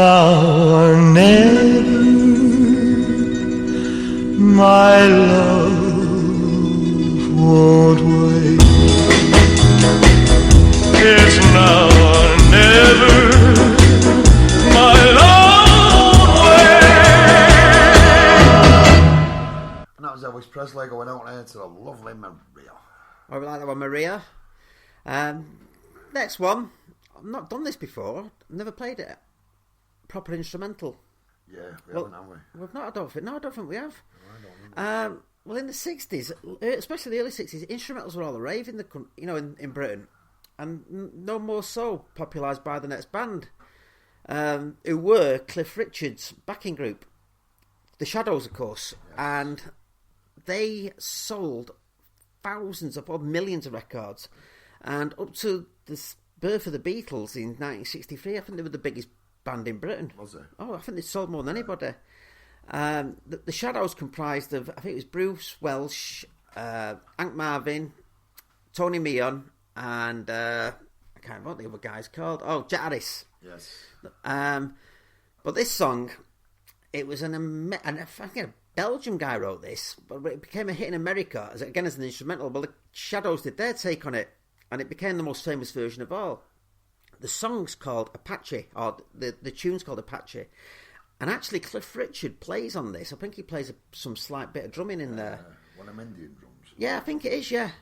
now or never, my love won't wait. It's now or never, my love won't wait. And that was Elvis Presley going out there to the lovely Maria. I like that one, Maria. Next one. I've not done this before. I've never played it. Proper instrumental. Yeah, we haven't, have we? We've not, I don't think. No, I don't think we have. No, I don't well, in the 60s, especially the early 60s, instrumentals were all the rave in Britain. And no more so popularised by the next band, who were Cliff Richard's backing group. The Shadows, of course. Yes. And they sold thousands or millions of records. And up to the birth of the Beatles in 1963, I think they were the biggest band in Britain. Was it? Oh, I think they sold more than anybody. The Shadows comprised of, I think it was Bruce Welch, Hank Marvin, Tony Meehan, and I can't remember what the other guy's called. Oh, Jet Harris. Yes. But this song, it was I think a Belgian guy wrote this, but it became a hit in America as an instrumental. Well, the Shadows did their take on it, and it became the most famous version of all. The song's called Apache, or the tune's called Apache. And actually, Cliff Richard plays on this. I think he plays some slight bit of drumming in there. One of them Indian drums. Yeah, I think it is, yeah.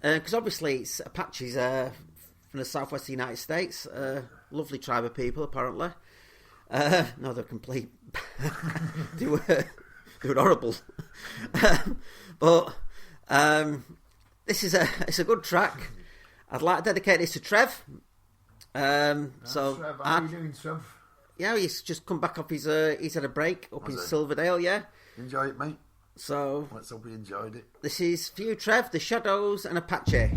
Because obviously, it's Apaches from the southwest of the United States. Lovely tribe of people, apparently. No, they're complete. they were horrible. But it's a good track. I'd like to dedicate this to Trev. So Trev, how are you doing, Trev? Yeah, he's just come back off he's had a break up in Silverdale, yeah. Enjoy it, mate. So let's hope he enjoyed it. This is for you, Trev, The Shadows and Apache.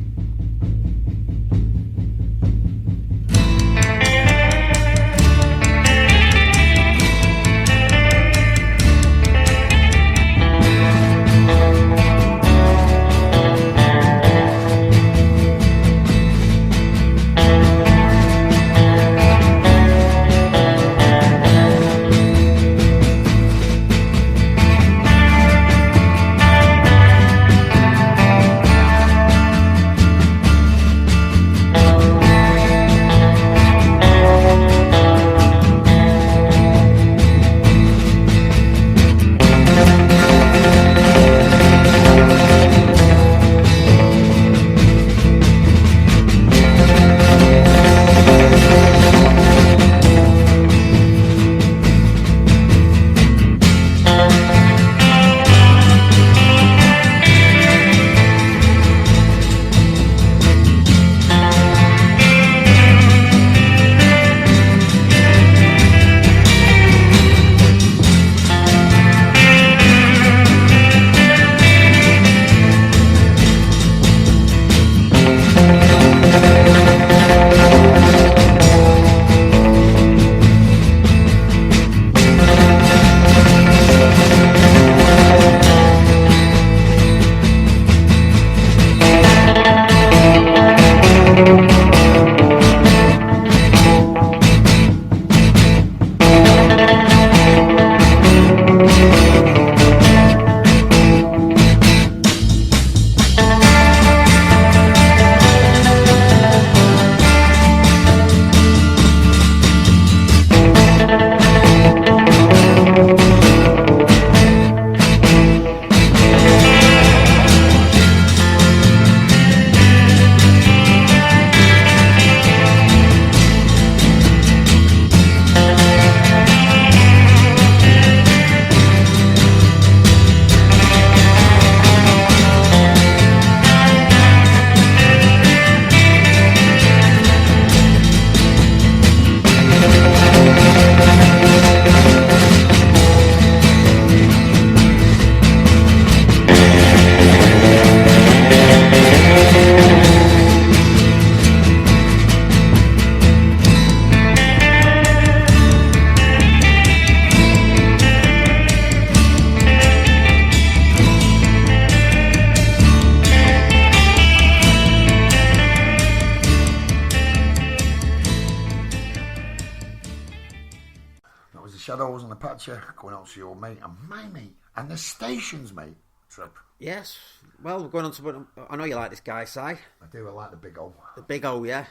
It was the Shadows and the Patcher going out to your mate and my mate and the station's mate trip. Yes. Well, we're going on to... I know you like this guy, Si. I do. I like the Big O. The Big O, yeah.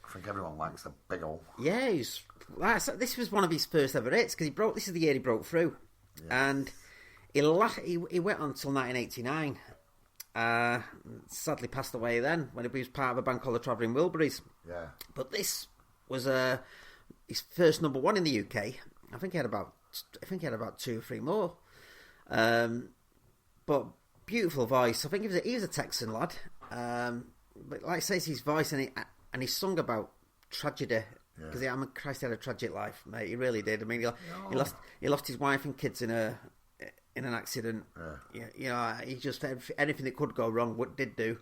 I think everyone likes the Big O. Yeah, this was one of his first ever hits because this is the year he broke through. Yeah. And he went on until 1989. Sadly passed away then when he was part of a band called the Travelling Wilburys. Yeah. But this was his first number one in the UK. I think he had about 2 or 3 more. But beautiful voice. I think he was a Texan lad. But like I say, it's his voice and he sung about tragedy. Because Christ, he had a tragic life, mate. He really did. I mean, he lost his wife and kids in an accident. Yeah. You know, he just anything that could go wrong did do.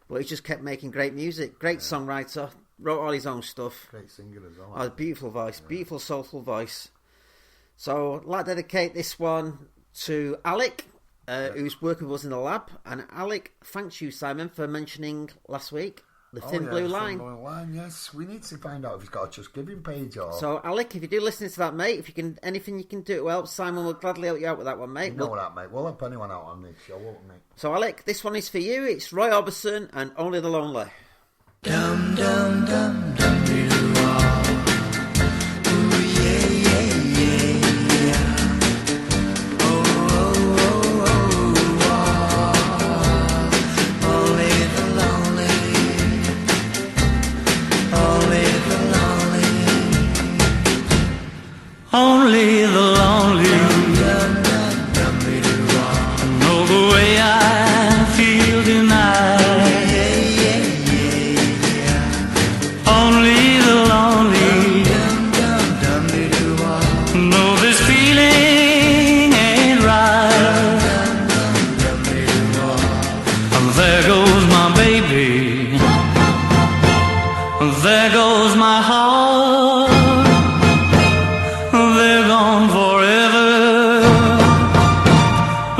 But he just kept making great music. Great songwriter. Wrote all his own stuff. Great singer as well. Oh, beautiful voice. Yeah. Beautiful, soulful voice. So I'd like to dedicate this one to Alec, who's working with us in the lab. And Alec, thanks you, Simon, for mentioning last week the Thin Blue Line. Thin Blue Line, yes. We need to find out if he's got a Just Giving page or... So, Alec, if you do listen to that, mate, if you can, anything you can do to help, Simon will gladly help you out with that one, mate. You know that, mate. We'll help anyone out on this show, won't we, mate? So, Alec, this one is for you. It's Roy Orbison and Only the Lonely. Dum dum dum dum doo ooh yeah yeah yeah yeah. Only the lonely, only the lonely, only the lonely. Know the way I feel tonight. Only the lonely know this feeling ain't right. There goes my baby, there goes my heart. They're gone forever,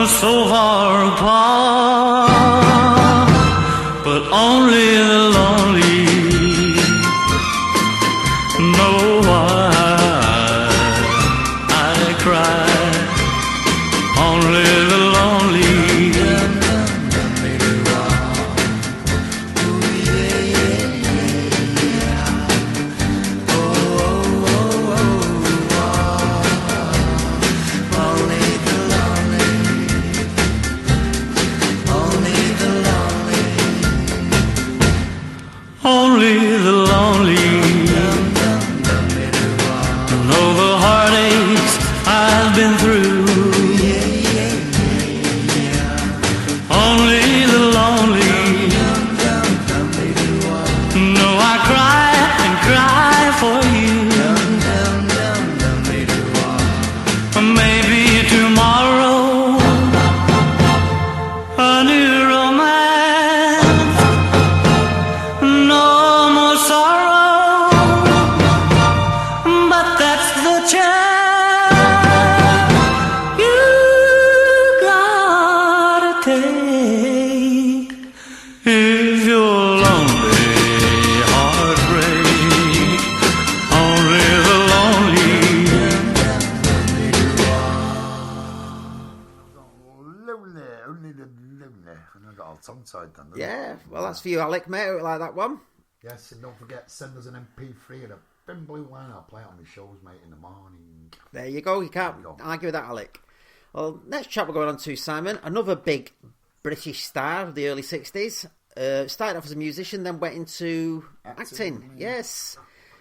so far apart. But only the lonely know why I cry. Only the lonely. Only the lonely know the heartaches I've been through. Only the lonely know I cry and cry for you. Maybe tomorrow a new romance. No more sorrow, but that's the chance you gotta take if you're lonely. Heartbreak, only the lonely. Only the lonely. And I got all tongue-tied then. Yeah, well, that's for you, Alec, mate. I like that one. Yes, and don't forget, send us an MP3 of the Thin Blue Line. I'll play it on the shows, mate, in the morning. There you go. You can't argue with that, Alec. Well, next chap we're going on to, Simon. Another big British star of the early 60s. Started off as a musician, then went into acting. Yes.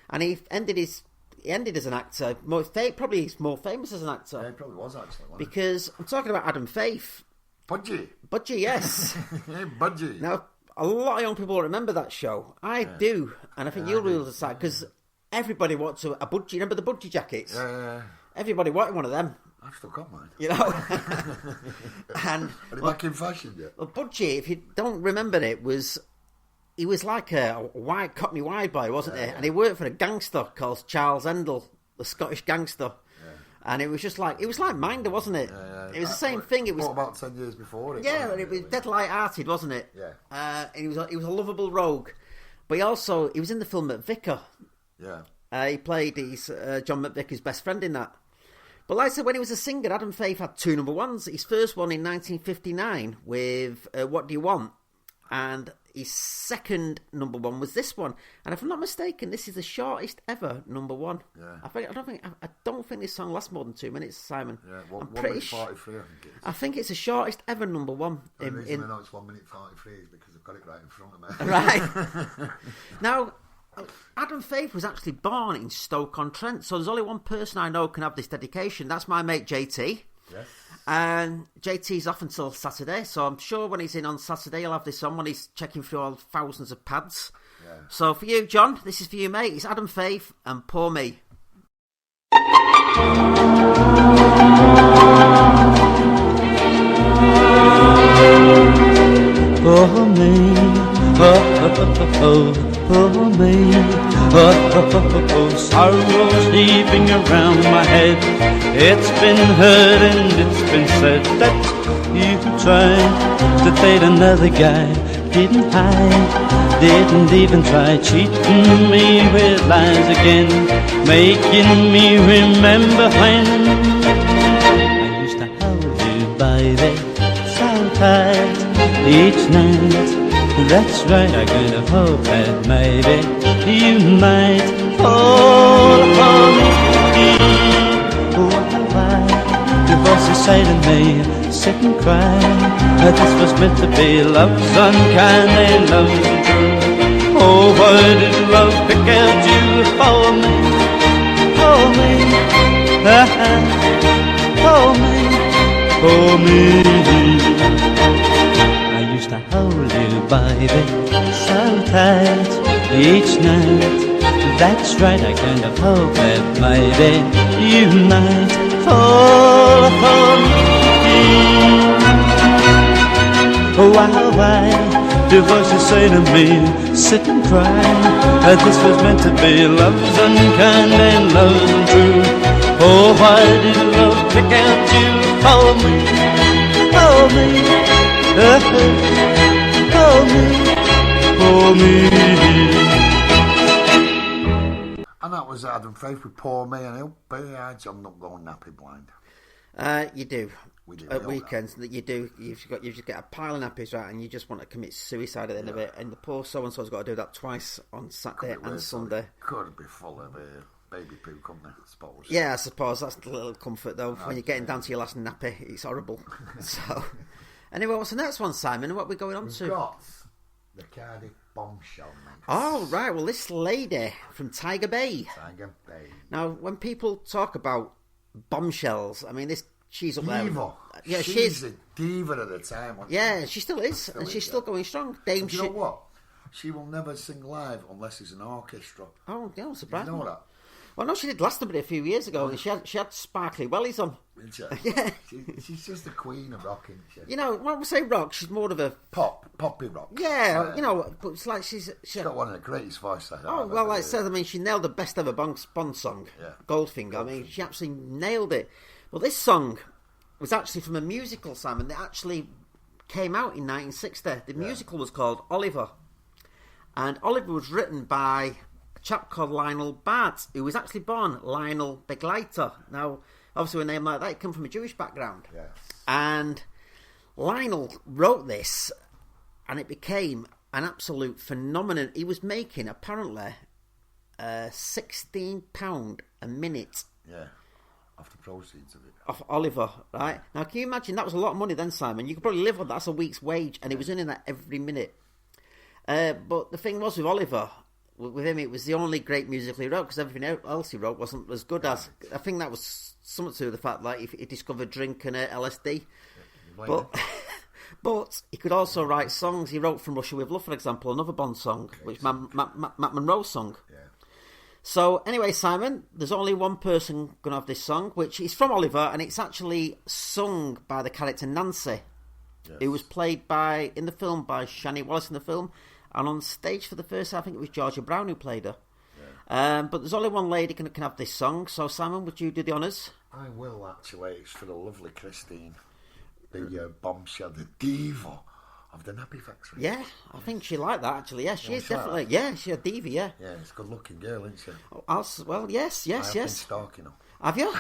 And he ended as an actor. Probably he's more famous as an actor. Yeah, he probably was, actually. Because I'm talking about Adam Faith. Budgie, yes. Hey, Budgie. Now, a lot of young people remember that show. I do. And I think you'll really decide, because everybody wanted a budgie. Remember the budgie jackets? Yeah. Everybody wanted one of them. I've still got mine. You know? And are they back in fashion yet? Well, Budgie, if you don't remember it, he was like a white Cockney wide boy, wasn't he? And he worked for a gangster called Charles Endell, the Scottish gangster. And it was just like, it was like Minder, wasn't it? Yeah. It was the same thing. It was about 10 years before it. Yeah, and it was dead light-hearted, wasn't it? Yeah. And he was a lovable rogue. But he was in the film McVicker. Yeah. He played John McVicker's best friend in that. But like I said, when he was a singer, Adam Faith had 2 number ones. His first one in 1959 with "What Do You Want," and his second number one was this one. And if I'm not mistaken, this is the shortest ever number one. Yeah. I don't think this song lasts more than 2 minutes, Simon. Yeah, I'm 1 minute 43, I think it is. I think it's the shortest ever number one. The reason I know it's 1 minute 43 is because I've got it right in front of me. Right. Now, Adam Faith was actually born in Stoke-on-Trent, so there's only one person I know can have this dedication. That's my mate JT. Yes. And JT's off until Saturday, so I'm sure when he's in on Saturday he'll have this on when he's checking through all thousands of pads. Yeah. So for you, John, this is for you, mate. It's Adam Faith and Poor Me. Poor me, poor me, sorrow sleeping around my head. It's been heard and it's been said that you tried to date another guy. Didn't hide, didn't even try, cheating me with lies again, making me remember when I used to hold you, baby, so tight each night. That's right, I could have hoped that maybe you might fall for me. Why the voices say to me, sit and cry, that this was meant to be, love's unkind and love's untrue. Oh, why did love pick out you for me, for me, for me, for me. I used to hold you, baby, so tight each night. That's right, I kind of hope that maybe you might fall for me. Why do voices say to me, sit and cry, that this was meant to be, love's unkind and love's untrue. Oh, why did love pick out you for me, for me, for me. And that was Adam Faith with Poor Me, and he'll be hard, I'm not going nappy blind. You do. We do. At weekends, that you do. You just get a pile of nappies, right, and you just want to commit suicide at the end of it. And the poor so-and-so's got to do that twice on Saturday and Sunday. Could be full of baby poo, couldn't it, I suppose? Yeah, I suppose. That's a little comfort, though. When you're getting down to your last nappy, it's horrible. So, anyway, what's the next one, Simon? What are we going on to? We've got the Cardiff Bombshell Mix. Oh, right. Well, this lady from Tiger Bay. Tiger Bay. Now, when people talk about bombshells, I mean, she's up there. Diva. Yeah, she's a diva at the time. Yeah, she still is. And she's still going strong. You know what? She will never sing live unless it's an orchestra. Oh, yeah, surprised. You know that? Well, no, she did Glastonbury a few years ago, and she had sparkly wellies on. Yeah. She's just the queen of rock, isn't she? You know, when we say rock, she's more of a... Poppy rock. Yeah, you know, but it's like she's got one of the greatest voices. Oh, well, like I said, I mean, she nailed the best ever Bond song, Goldfinger. I mean, she absolutely nailed it. Well, this song was actually from a musical, Simon, that actually came out in 1960. The musical was called Oliver. And Oliver was written by a chap called Lionel Bart, who was actually born Lionel Begleiter. Now, obviously, a name like that, it came from a Jewish background. Yes. And Lionel wrote this, and it became an absolute phenomenon. He was making, apparently, £16 a minute. Yeah, off the proceeds of it. Off Oliver, right? Now, can you imagine? That was a lot of money then, Simon. You could probably live on that. That's a week's wage, and he was earning that every minute. But the thing was with Oliver, with him, it was the only great musical he wrote, because everything else he wrote wasn't as good as... I think that was something to do with the fact that he discovered drink and LSD. But he could also write songs. He wrote From Russia With Love, for example, another Bond song, which Matt Monroe's song. Yeah. So, anyway, Simon, there's only one person going to have this song, which is from Oliver, and it's actually sung by the character Nancy, who was played in the film by Shani Wallace in the film, and on stage for the first time, I think it was Georgia Brown who played her. Yeah. But there's only one lady can have this song, so Simon, would you do the honours? I will, actually. It's for the lovely Christine, the bombshell, the diva of the Nappy Factory. Yeah, I think she liked that, actually. Yeah, she is definitely. Yeah, she's a diva, yeah. Yeah, it's a good-looking girl, isn't she? Well, yes. I've been stalking her. Have you?